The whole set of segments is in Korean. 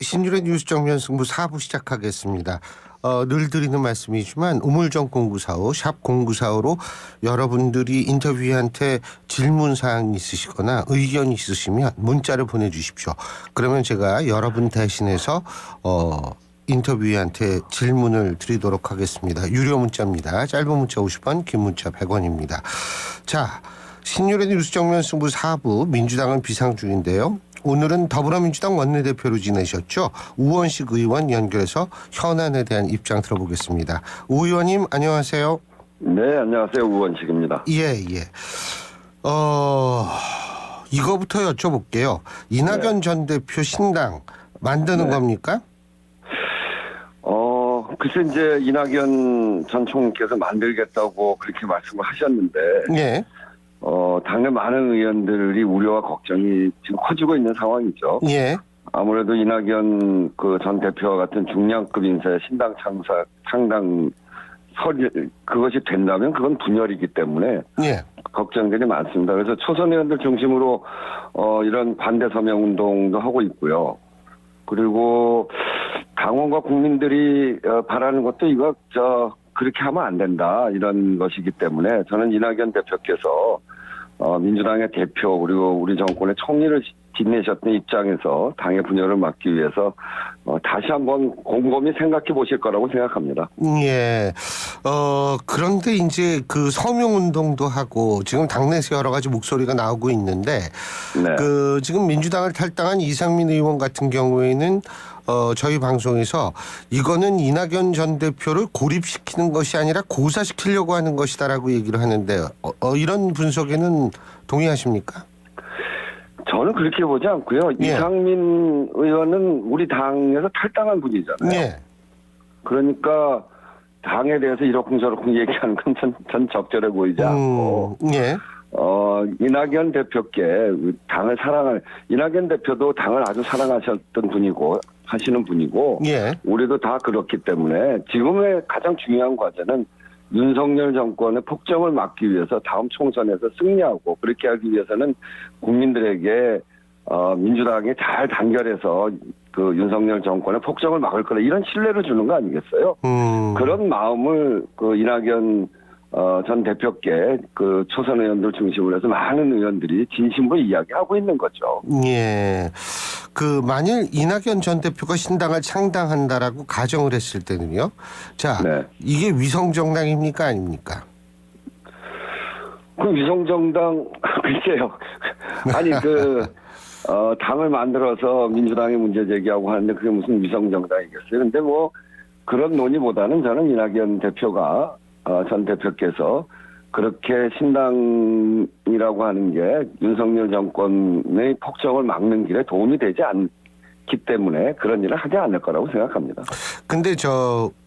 신율의 뉴스 정면 승부 4부 시작하겠습니다. 늘 드리는 말씀이지만 우물정 0945 샵 0945로 여러분들이 인터뷰한테 질문사항이 있으시거나 의견이 있으시면 문자를 보내주십시오. 그러면 제가 여러분 대신해서 인터뷰한테 질문을 드리도록 하겠습니다. 유료 문자입니다. 짧은 문자 50원, 긴 문자 100원입니다. 자, 신율의 뉴스 정면 승부 4부 민주당은 비상 중인데요. 오늘은 더불어민주당 원내대표로 지내셨죠. 우원식 의원 연결해서 현안에 대한 입장 들어보겠습니다. 우 의원님 안녕하세요. 네, 안녕하세요. 우원식입니다. 예. 이거부터 여쭤볼게요. 이낙연 전 대표 신당 만드는 겁니까? 글쎄 이제 이낙연 전 총리께서 만들겠다고 그렇게 말씀을 하셨는데 예. 당내 많은 의원들이 우려와 걱정이 지금 커지고 있는 상황이죠. 예. 아무래도 이낙연 그 전 대표와 같은 중량급 인사의 신당 창당 그것이 된다면 그건 분열이기 때문에 예. 걱정들이 많습니다. 그래서 초선 의원들 중심으로 이런 반대 서명 운동도 하고 있고요. 그리고 당원과 국민들이 바라는 것도 이거 그렇게 하면 안 된다 이런 것이기 때문에 저는 이낙연 대표께서 민주당의 대표 그리고 우리 정권의 총리를 지내셨던 입장에서 당의 분열을 막기 위해서 다시 한번 곰곰이 생각해 보실 거라고 생각합니다. 예. 그런데 이제 그 서명 운동도 하고 지금 당내에서 여러 가지 목소리가 나오고 있는데 네. 지금 민주당을 탈당한 이상민 의원 같은 경우에는 저희 방송에서 이거는 이낙연 전 대표를 고립시키는 것이 아니라 고사시키려고 하는 것이다라고 얘기를 하는데 이런 분석에는 동의하십니까? 저는 그렇게 보지 않고요. 예. 이상민 의원은 우리 당에서 탈당한 분이잖아요. 예. 그러니까 당에 대해서 이러쿵저러쿵 얘기하는 건 전 적절해 보이지 않고 예. 이낙연 대표께 당을 이낙연 대표도 당을 아주 사랑하셨던 분이고 하시는 분이고 예. 우리도 다 그렇기 때문에 지금의 가장 중요한 과제는 윤석열 정권의 폭정을 막기 위해서 다음 총선에서 승리하고 그렇게 하기 위해서는 국민들에게 민주당이 잘 단결해서 그 윤석열 정권의 폭정을 막을 거라 이런 신뢰를 주는 거 아니겠어요? 그런 마음을 그 이낙연 전 대표께 그 초선 의원들 중심으로 해서 많은 의원들이 진심으로 이야기하고 있는 거죠. 예. 만일 이낙연 전 대표가 신당을 창당한다라고 가정을 했을 때는요. 자, 네. 이게 위성정당입니까 아닙니까? 그 위성정당 글쎄요. 아니 당을 만들어서 민주당이 문제 제기하고 하는데 그게 무슨 위성정당이겠어요? 근데 뭐 그런 논의보다는 저는 이낙연 대표가 전 대표께서 그렇게 신당이라고 하는 게 윤석열 정권의 폭정을 막는 길에 도움이 되지 않기 때문에 그런 일을 하지 않을 거라고 생각합니다. 근데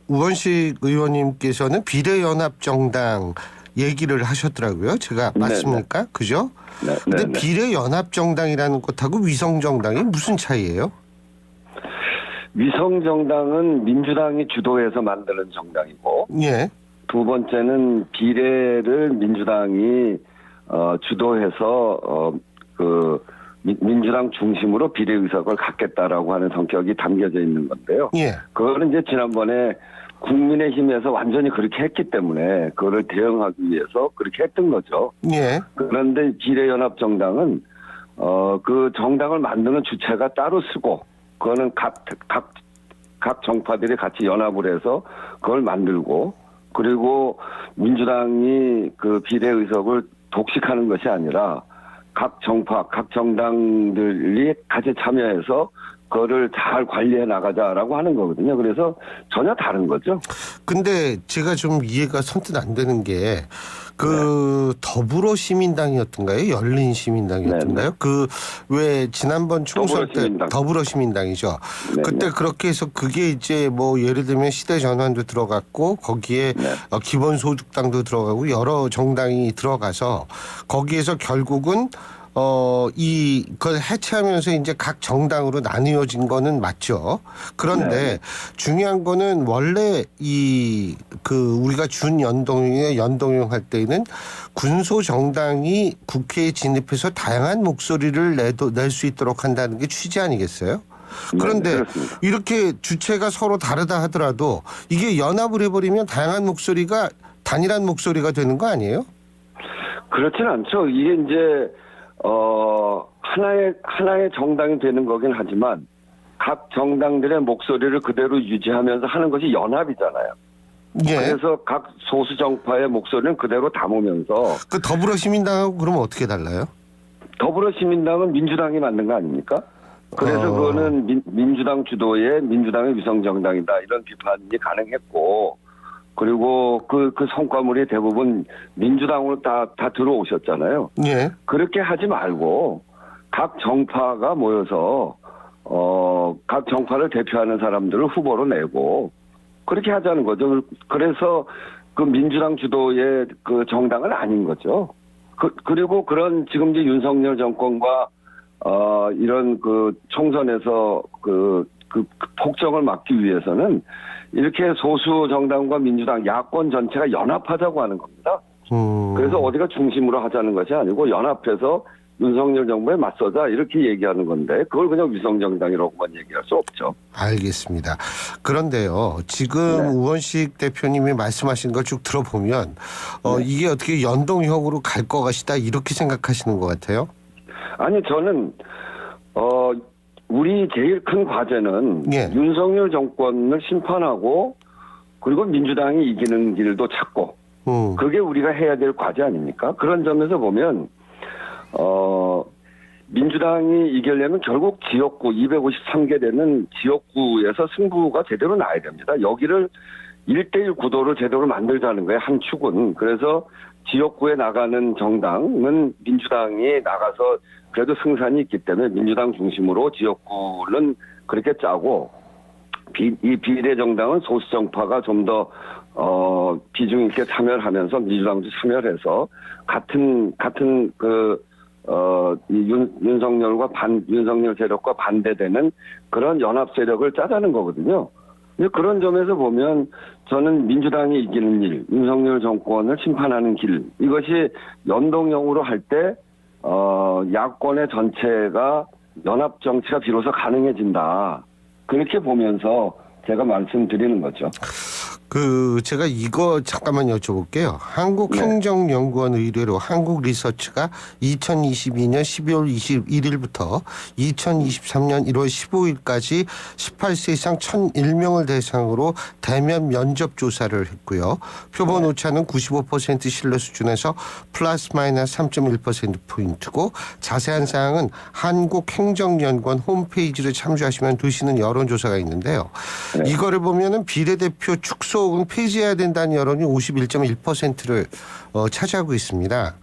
우원식 의원님께서는 비례연합정당 얘기를 하셨더라고요. 제가 맞습니까? 네네. 그죠? 네, 근데 네네. 비례연합정당이라는 것하고 위성정당이 무슨 차이예요? 위성정당은 민주당이 주도해서 만드는 정당이고 예. 두 번째는 비례를 민주당이 주도해서 민주당 중심으로 비례 의석을 갖겠다라고 하는 성격이 담겨져 있는 건데요. 예. 그거는 이제 지난번에 국민의힘에서 완전히 그렇게 했기 때문에 그거를 대응하기 위해서 그렇게 했던 거죠. 예. 그런데 비례연합정당은 그 정당을 만드는 주체가 따로 쓰고 그거는 각 정파들이 같이 연합을 해서 그걸 만들고 그리고 민주당이 그 비례 의석을 독식하는 것이 아니라 각 정파, 각 정당들이 같이 참여해서 그거를 잘 관리해 나가자라고 하는 거거든요. 그래서 전혀 다른 거죠. 근데 제가 좀 이해가 선뜻 안 되는 게 더불어시민당이었던가요? 열린시민당이었던가요? 네. 왜 지난번 총선 때 더불어시민당. 더불어시민당이죠. 네, 그때 네. 그렇게 해서 그게 이제 뭐 예를 들면 시대 전환도 들어갔고 거기에 네. 기본소득당도 들어가고 여러 정당이 들어가서 거기에서 결국은 그걸 해체하면서 이제 각 정당으로 나뉘어진 거는 맞죠. 그런데 중요한 거는 원래 우리가 연동형 할 때는 군소 정당이 국회에 진입해서 다양한 목소리를 낼 수 있도록 한다는 게 취지 아니겠어요? 그런데 네, 그렇습니다. 이렇게 주체가 서로 다르다 하더라도 이게 연합을 해버리면 다양한 목소리가 단일한 목소리가 되는 거 아니에요? 그렇진 않죠. 이게 이제 하나의 정당이 되는 거긴 하지만 각 정당들의 목소리를 그대로 유지하면서 하는 것이 연합이잖아요. 예. 그래서 각 소수 정파의 목소리는 그대로 담으면서 그 더불어시민당하고 그러면 어떻게 달라요? 더불어시민당은 민주당이 만든 거 아닙니까? 그래서 그거는 민주당 주도의 민주당의 위성정당이다 이런 비판이 가능했고 그리고 그 성과물이 대부분 민주당으로 다 들어오셨잖아요. 예. 그렇게 하지 말고 각 정파가 모여서 각 정파를 대표하는 사람들을 후보로 내고 그렇게 하자는 거죠. 그래서 그 민주당 주도의 그 정당은 아닌 거죠. 그리고 그런 지금 이제 윤석열 정권과 이런 그 총선에서 그 폭정을 막기 위해서는 이렇게 소수 정당과 민주당 야권 전체가 연합하자고 하는 겁니다. 그래서 어디가 중심으로 하자는 것이 아니고 연합해서 윤석열 정부에 맞서자 이렇게 얘기하는 건데 그걸 그냥 위성정당이라고만 얘기할 수 없죠. 알겠습니다. 그런데요. 지금 네. 우원식 대표님이 말씀하신 걸 쭉 들어보면 이게 어떻게 연동형으로 갈 것 것이다 이렇게 생각하시는 것 같아요? 아니 저는 우리 제일 큰 과제는 예. 윤석열 정권을 심판하고 그리고 민주당이 이기는 길도 찾고 그게 우리가 해야 될 과제 아닙니까? 그런 점에서 보면 민주당이 이기려면 결국 지역구 253개 되는 지역구에서 승부가 제대로 나야 됩니다. 여기를 1대1 구도를 제대로 만들자는 거예요. 한 축은. 그래서 지역구에 나가는 정당은 민주당이 나가서 그래도 승산이 있기 때문에 민주당 중심으로 지역구는 그렇게 짜고 이 비례정당은 소수정파가 좀 더 비중 있게 참여를 하면서 민주당도 참여를 해서 같은 윤석열과 윤석열 세력과 반대되는 그런 연합 세력을 짜자는 거거든요. 그런 점에서 보면 저는 민주당이 이기는 일, 윤석열 정권을 심판하는 길 이것이 연동형으로 할 때 야권의 전체가 연합 정치가 비로소 가능해진다. 그렇게 보면서 제가 말씀드리는 거죠. 제가 이거 잠깐만 여쭤볼게요. 한국행정연구원 의뢰로 한국리서치가 2022년 12월 21일부터 2023년 1월 15일까지 18세 이상 1,001명을 대상으로 대면 면접 조사를 했고요. 표본 오차는 95% 신뢰 수준에서 플러스 마이너스 3.1%포인트고 자세한 사항은 한국행정연구원 홈페이지를 참조하시면 되시는 여론조사가 있는데요. 이거를 보면은 비례대표 축소 혹은 폐지해야 된다는 여론이 51.1%를 차지하고 있습니다.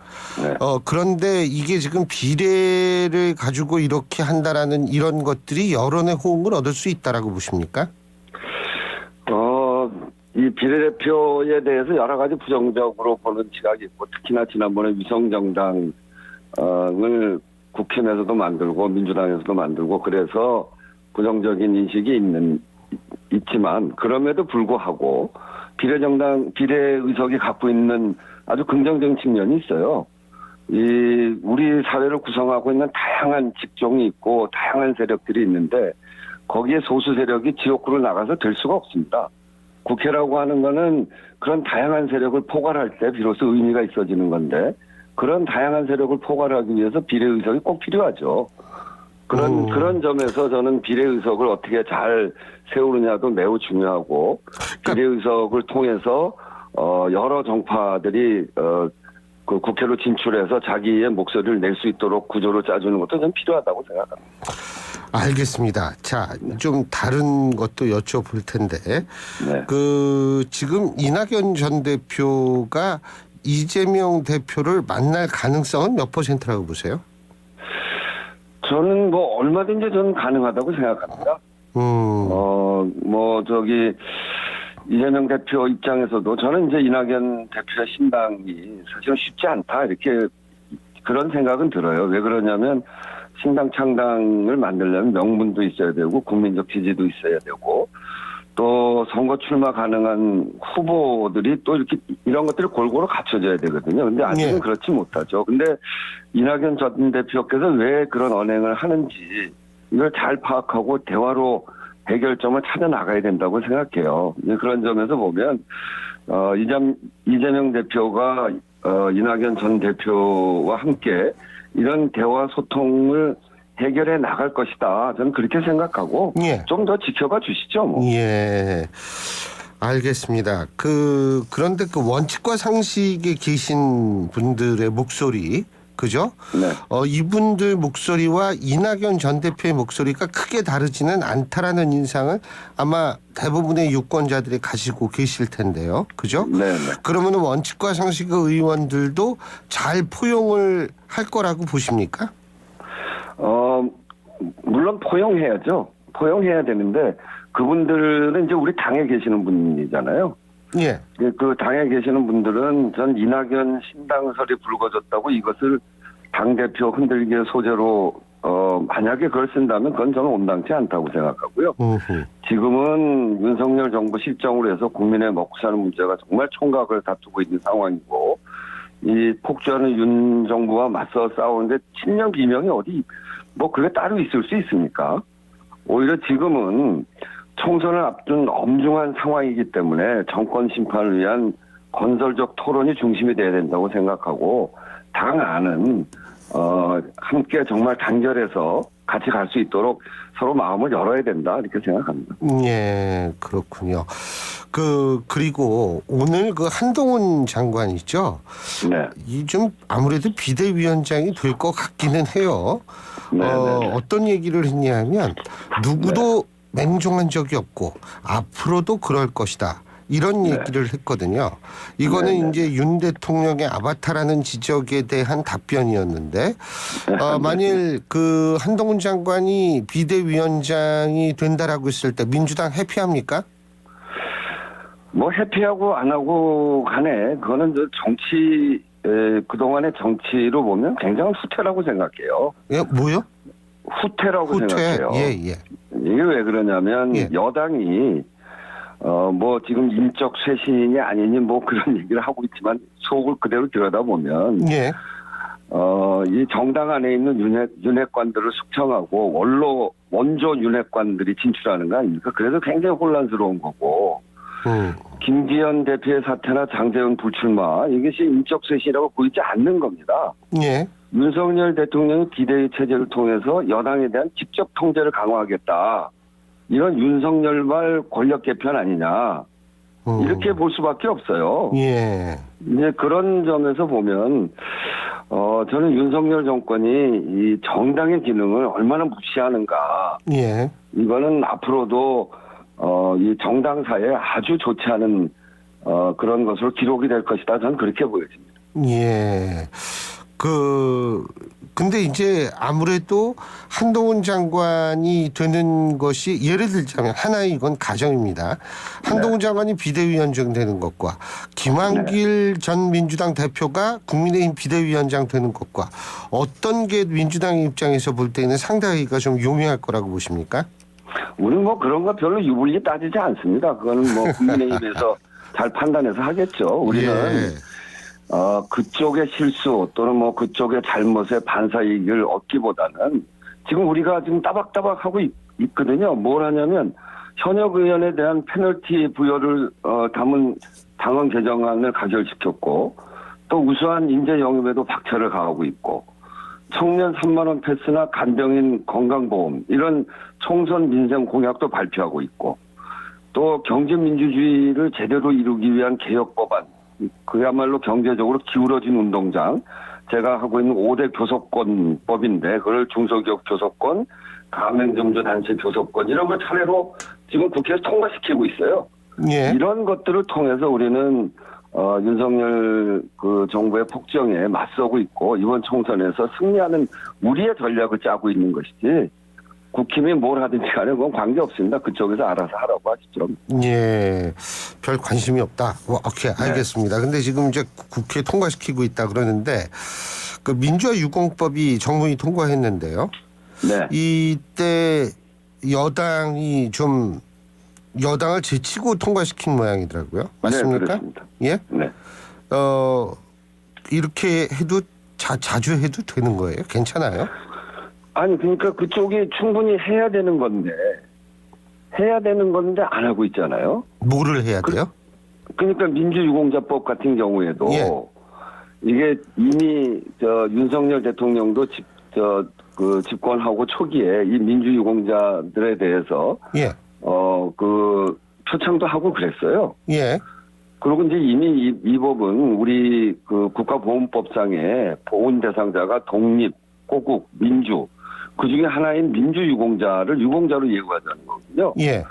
네. 그런데 이게 지금 비례를 가지고 이렇게 한다라는 이런 것들이 여론의 호응을 얻을 수 있다라고 보십니까? 이 비례대표에 대해서 여러 가지 부정적으로 보는 시각이 있고 특히나 지난번에 위성정당을 국힘에서도 만들고 민주당에서도 만들고 그래서 부정적인 인식이 있지만 그럼에도 불구하고 비례의석이 갖고 있는 아주 긍정적인 측면이 있어요. 우리 사회를 구성하고 있는 다양한 직종이 있고 다양한 세력들이 있는데 거기에 소수 세력이 지역구를 나가서 될 수가 없습니다. 국회라고 하는 거는 그런 다양한 세력을 포괄할 때 비로소 의미가 있어지는 건데 그런 다양한 세력을 포괄하기 위해서 비례의석이 꼭 필요하죠. 그런 점에서 저는 비례의석을 어떻게 잘 세우느냐도 매우 중요하고 비례의석을 통해서 여러 정파들이 그 국회로 진출해서 자기의 목소리를 낼 수 있도록 구조를 짜주는 것도 좀 필요하다고 생각합니다. 알겠습니다. 자, 좀 다른 것도 여쭤볼 텐데 네. 지금 이낙연 전 대표가 이재명 대표를 만날 가능성은 몇 %라고 보세요? 저는 얼마든지 저는 가능하다고 생각합니다. 이재명 대표 입장에서도 저는 이제 이낙연 대표의 신당이 사실은 쉽지 않다 이렇게 그런 생각은 들어요. 왜 그러냐면 신당 창당을 만들려면 명분도 있어야 되고 국민적 지지도 있어야 되고 또 선거 출마 가능한 후보들이 또 이런 것들을 골고루 갖춰져야 되거든요. 근데 아직은 그렇지 못하죠. 근데 이낙연 전 대표께서 왜 그런 언행을 하는지 이걸 잘 파악하고 대화로 해결점을 찾아 나가야 된다고 생각해요. 그런 점에서 보면 이재명 대표가 이낙연 전 대표와 함께 이런 대화 소통을 해결해 나갈 것이다. 저는 그렇게 생각하고 예. 좀 더 지켜봐 주시죠. 뭐. 예. 알겠습니다. 그런데 그 원칙과 상식에 계신 분들의 목소리, 그죠? 네. 이분들 목소리와 이낙연 전 대표의 목소리가 크게 다르지는 않다라는 인상을 아마 대부분의 유권자들이 가지고 계실 텐데요. 그죠? 네. 그러면 원칙과 상식의 의원들도 잘 포용을 할 거라고 보십니까? 물론 포용해야죠. 포용해야 되는데 그분들은 이제 우리 당에 계시는 분이잖아요. 예. 그 당에 계시는 분들은 전 이낙연 신당설이 불거졌다고 이것을 당대표 흔들기의 소재로 만약에 그걸 쓴다면 그건 저는 온당치 않다고 생각하고요. 지금은 윤석열 정부 실정으로 해서 국민의 먹고 사는 문제가 정말 총각을 다투고 있는 상황이고 이 폭주하는 윤 정부와 맞서 싸우는데 친명 비명이 어디 뭐 그게 따로 있을 수 있습니까? 오히려 지금은 총선을 앞둔 엄중한 상황이기 때문에 정권 심판을 위한 건설적 토론이 중심이 돼야 된다고 생각하고 당 안은 함께 정말 단결해서 같이 갈 수 있도록 서로 마음을 열어야 된다 이렇게 생각합니다. 예, 그렇군요. 그리고 오늘 그 한동훈 장관 있죠? 네. 이 좀 아무래도 비대위원장이 될 것 같기는 해요. 네. 어떤 얘기를 했냐면 누구도 맹종한 적이 없고 앞으로도 그럴 것이다. 이런 얘기를 했거든요. 이거는 이제 윤 대통령의 아바타라는 지적에 대한 답변이었는데 만일 그 한동훈 장관이 비대위원장이 된다라고 했을 때 민주당 해피합니까? 뭐 해피하고 안 하고 간에 그거는 저 정치 그동안의 정치로 보면 굉장한 후퇴라고 생각해요. 예, 뭐요? 후퇴라고 생각해요. 예. 이게 왜 그러냐면 여당이 뭐 지금 인적 쇄신이냐 아니니 뭐 그런 얘기를 하고 있지만 속을 그대로 들여다보면 이 정당 안에 있는 윤핵관들을 숙청하고 원조 윤핵관들이 진출하는 거 아닙니까? 그래서 굉장히 혼란스러운 거고 김기현 대표의 사퇴나 장제원 불출마 이것이 인적 쇄신이라고 보이지 않는 겁니다. 예. 윤석열 대통령이 비대위 체제를 통해서 여당에 대한 직접 통제를 강화하겠다. 이런 윤석열발 권력 개편 아니냐. 이렇게 볼 수밖에 없어요. 예. 이제 그런 점에서 보면 저는 윤석열 정권이 이 정당의 기능을 얼마나 무시하는가. 예. 이거는 앞으로도 이 정당사에 아주 좋지 않은 그런 것으로 기록이 될 것이다. 저는 그렇게 보여집니다. 예. 근데 이제 아무래도 한동훈 장관이 되는 것이 예를 들자면 하나의 이건 가정입니다. 한동훈 장관이 비대위원장 되는 것과 김한길 전 민주당 대표가 국민의힘 비대위원장 되는 것과 어떤 게 민주당 입장에서 볼 때는 상당히가 좀 용이할 거라고 보십니까? 우리는 뭐 그런 거 별로 유불리 따지지 않습니다. 그거는 뭐 국민의힘에서 잘 판단해서 하겠죠. 우리는 그쪽의 실수 또는 뭐 그쪽의 잘못에 반사이익을 얻기보다는 지금 우리가 지금 따박따박 하고 있거든요. 뭘 하냐면 현역 의원에 대한 페널티 부여를 담은 당헌 개정안을 가결시켰고 또 우수한 인재 영입에도 박차를 가하고 있고 청년 3만 원 패스나 간병인 건강보험 이런 총선 민생 공약도 발표하고 있고 또 경제민주주의를 제대로 이루기 위한 개혁법안 그야말로 경제적으로 기울어진 운동장 제가 하고 있는 5대 교섭권법인데 그걸 중소기업 교섭권 가맹점주 단체 교섭권 이런 걸 차례로 지금 국회에서 통과시키고 있어요. 예. 이런 것들을 통해서 우리는 윤석열 그 정부의 폭정에 맞서고 있고 이번 총선에서 승리하는 우리의 전략을 짜고 있는 것이지 국힘이 뭘 하든지 간에 그건 관계없습니다. 그쪽에서 알아서 하라고 하시죠. 예. 별 관심이 없다. 오케이. 알겠습니다. 근데 지금 이제 국회에 통과시키고 있다 그러는데 그 민주화 유공법이 정문이 통과했는데요. 네. 이때 여당이 좀 여당을 제치고 통과시킨 모양이더라고요. 맞습니까? 네, 그렇습니다. 예? 네. 이렇게 해도 자주 해도 되는 거예요? 괜찮아요? 아니 그러니까 그쪽이 충분히 해야 되는 건데 안 하고 있잖아요. 뭐를 해야 돼요? 그러니까 민주유공자법 같은 경우에도 예. 이게 이미 윤석열 대통령도 집권하고 초기에 이 민주유공자들에 대해서 예. 표창도 하고 그랬어요. 예. 그리고 이제 이미 이 법은 우리 그 국가보훈법상에 보훈 대상자가 독립, 고국, 민주 그 중에 하나인 민주유공자를 유공자로 예고하자는 거거든요. 예.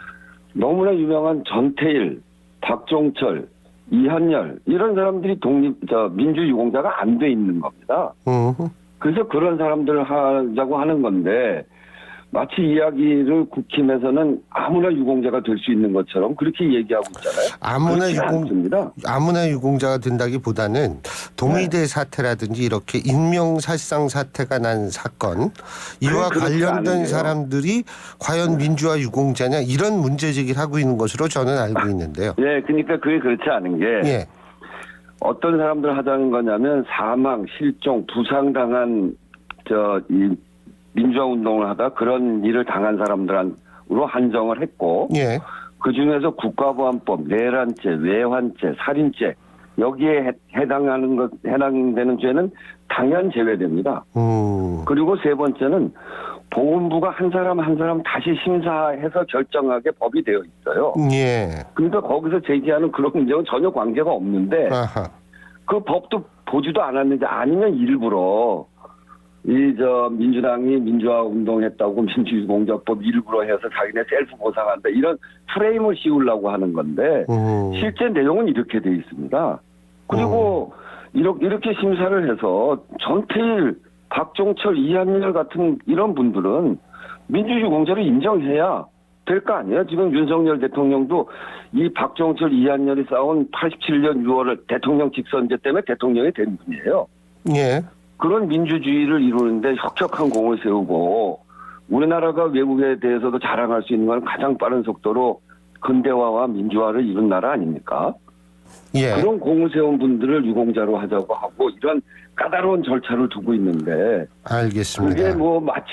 너무나 유명한 전태일, 박종철, 이한열 이런 사람들이 민주유공자가 안 돼 있는 겁니다. 그래서 그런 사람들을 하자고 하는 건데 마치 이야기를 국힘에서는 아무나 유공자가 될 수 있는 것처럼 그렇게 얘기하고 있잖아요. 아무나 유공자가 된다기보다는 동의대 사태라든지 이렇게 인명살상 사태가 난 사건 이와 관련된 사람들이 과연 민주화 유공자냐 이런 문제제기를 하고 있는 것으로 저는 알고 있는데요. 예, 그러니까 그게 그렇지 않은 게 예. 어떤 사람들 하자는 거냐면 사망, 실종, 부상당한 이 민주화 운동을 하다 그런 일을 당한 사람들로 한정을 했고 예. 그중에서 국가보안법, 내란죄, 외환죄, 살인죄 여기에 해당되는 죄는 당연 제외됩니다. 그리고 세 번째는 보훈부가 한 사람 한 사람 다시 심사해서 결정하게 법이 되어 있어요. 예. 그러니까 거기서 제기하는 그런 문제는 전혀 관계가 없는데 아하. 그 법도 보지도 않았는지 아니면 일부러 민주당이 민주화 운동했다고 민주유공자법 일부러 해서 자기네 셀프 보상한다 이런 프레임을 씌우려고 하는 건데 실제 내용은 이렇게 돼 있습니다. 그리고 이렇게 심사를 해서 전태일, 박종철, 이한열 같은 이런 분들은 민주유공자를 인정해야 될 거 아니에요. 지금 윤석열 대통령도 이 박종철, 이한열이 싸운 87년 6월 대통령 직선제 때문에 대통령이 된 분이에요. 예. 그런 민주주의를 이루는데 혁혁한 공을 세우고 우리나라가 외국에 대해서도 자랑할 수 있는 건 가장 빠른 속도로 근대화와 민주화를 이룬 나라 아닙니까? 예. 그런 공을 세운 분들을 유공자로 하자고 하고 이런 까다로운 절차를 두고 있는데 알겠습니다. 그게 마치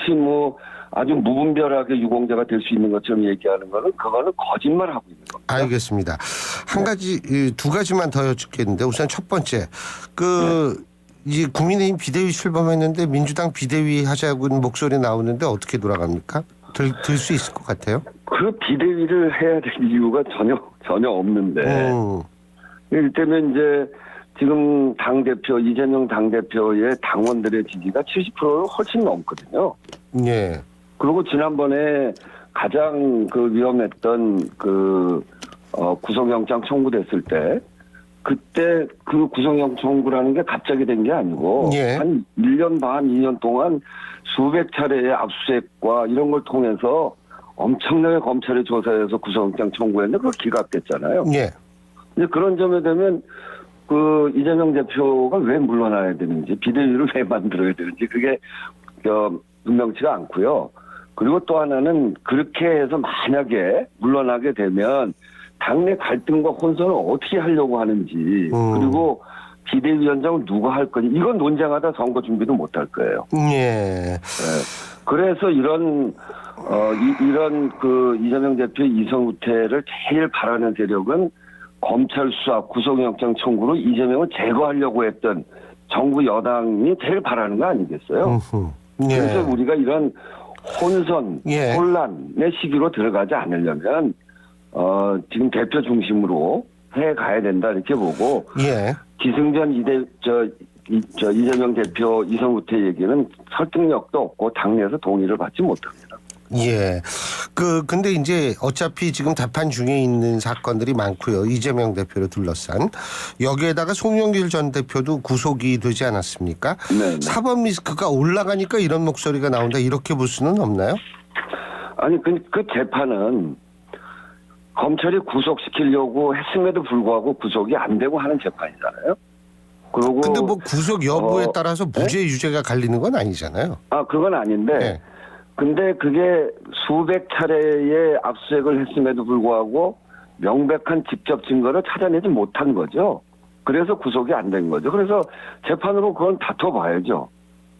아주 무분별하게 유공자가 될 수 있는 것처럼 얘기하는 거는 그거는 거짓말하고 있는 겁니다. 알겠습니다. 두 가지만 더 여쭙겠는데 우선 첫 번째 이제 국민의힘 비대위 출범했는데 민주당 비대위 하자고는 목소리 나오는데 어떻게 돌아갑니까? 들 수 있을 것 같아요? 그 비대위를 해야 될 이유가 전혀 없는데 이를테면 이제 지금 이재명 당대표의 당원들의 지지가 70%를 훨씬 넘거든요. 예. 그리고 지난번에 가장 위험했던 구속영장 청구됐을 때 그때 그 구속영장 청구라는 게 갑자기 된 게 아니고 예. 한 1년 반, 2년 동안 수백 차례의 압수수색과 이런 걸 통해서 엄청나게 검찰이 조사해서 구속영장 청구했는데 그걸 기각됐잖아요. 예. 이제 그런 점에 되면 이재명 대표가 왜 물러나야 되는지 비대위를 왜 만들어야 되는지 그게 분명치가 않고요. 그리고 또 하나는 그렇게 해서 만약에 물러나게 되면 당내 갈등과 혼선을 어떻게 하려고 하는지 그리고 비대위원장을 누가 할 건지 이건 논쟁하다 선거 준비도 못 할 거예요. 예. 그래서 이런 이재명 대표의 이성 후퇴를 제일 바라는 세력은 검찰 수사 구속영장 청구로 이재명을 제거하려고 했던 정부 여당이 제일 바라는 거 아니겠어요? 예. 그래서 우리가 이런 혼선, 예. 혼란의 시기로 들어가지 않으려면 지금 대표 중심으로 해 가야 된다 이렇게 보고 예. 기승전 이재명 대표 이성 후퇴 얘기는 설득력도 없고 당내에서 동의를 받지 못합니다. 예. 근데 이제 어차피 지금 답한 중에 있는 사건들이 많고요. 이재명 대표를 둘러싼. 여기에다가 송영길 전 대표도 구속이 되지 않았습니까? 네. 사법 리스크가 올라가니까 이런 목소리가 나온다. 이렇게 볼 수는 없나요? 아니, 그 재판은 검찰이 구속시키려고 했음에도 불구하고 구속이 안 되고 하는 재판이잖아요. 그리고. 근데 구속 여부에 따라서 무죄 유죄가 갈리는 건 아니잖아요. 그건 아닌데. 네. 근데 그게 수백 차례의 압수수색을 했음에도 불구하고 명백한 직접 증거를 찾아내지 못한 거죠. 그래서 구속이 안 된 거죠. 그래서 재판으로 그건 다퉈봐야죠.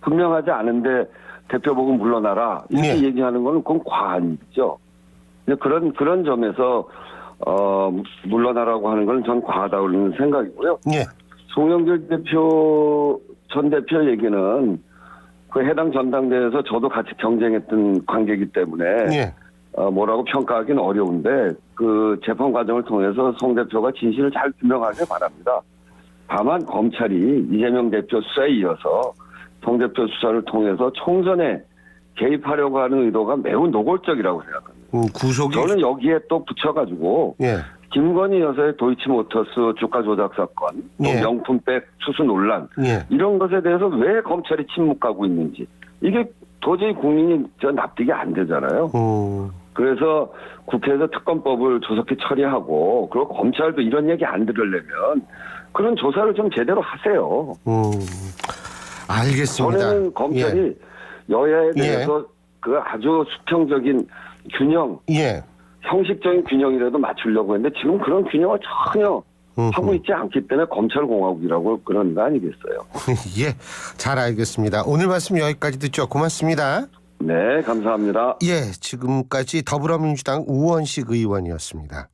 분명하지 않은데 대표 보고 물러나라 이렇게 네. 얘기하는 거는 그건 과한 일이죠. 그런 점에서 물러나라고 하는 건 전 과하다고 생각이고요. 예. 송영길 전 대표 얘기는 그 해당 전당대회에서 저도 같이 경쟁했던 관계이기 때문에 예. 뭐라고 평가하기는 어려운데 그 재판 과정을 통해서 송 대표가 진실을 잘 규명하길 바랍니다. 다만 검찰이 이재명 대표 수사에 이어서 송 대표 수사를 통해서 총선에 개입하려고 하는 의도가 매우 노골적이라고 생각합니다. 구속이 저는 여기에 또 붙여가지고 예. 김건희 여사의 도이치모터스 주가 조작 사건, 또 예. 명품백 수수 논란 예. 이런 것에 대해서 왜 검찰이 침묵하고 있는지 이게 도저히 국민이 납득이 안 되잖아요. 그래서 국회에서 특검법을 조속히 처리하고 그리고 검찰도 이런 얘기 안 들으려면 그런 조사를 좀 제대로 하세요. 알겠습니다. 저는 검찰이 예. 여야에 대해서 그 아주 수평적인 균형, 예. 형식적인 균형이라도 맞추려고 했는데 지금 그런 균형을 전혀 하고 있지 않기 때문에 검찰공화국이라고 그런 거 아니겠어요. 예. 잘 알겠습니다. 오늘 말씀 여기까지 듣죠. 고맙습니다. 네, 감사합니다. 예. 지금까지 더불어민주당 우원식 의원이었습니다.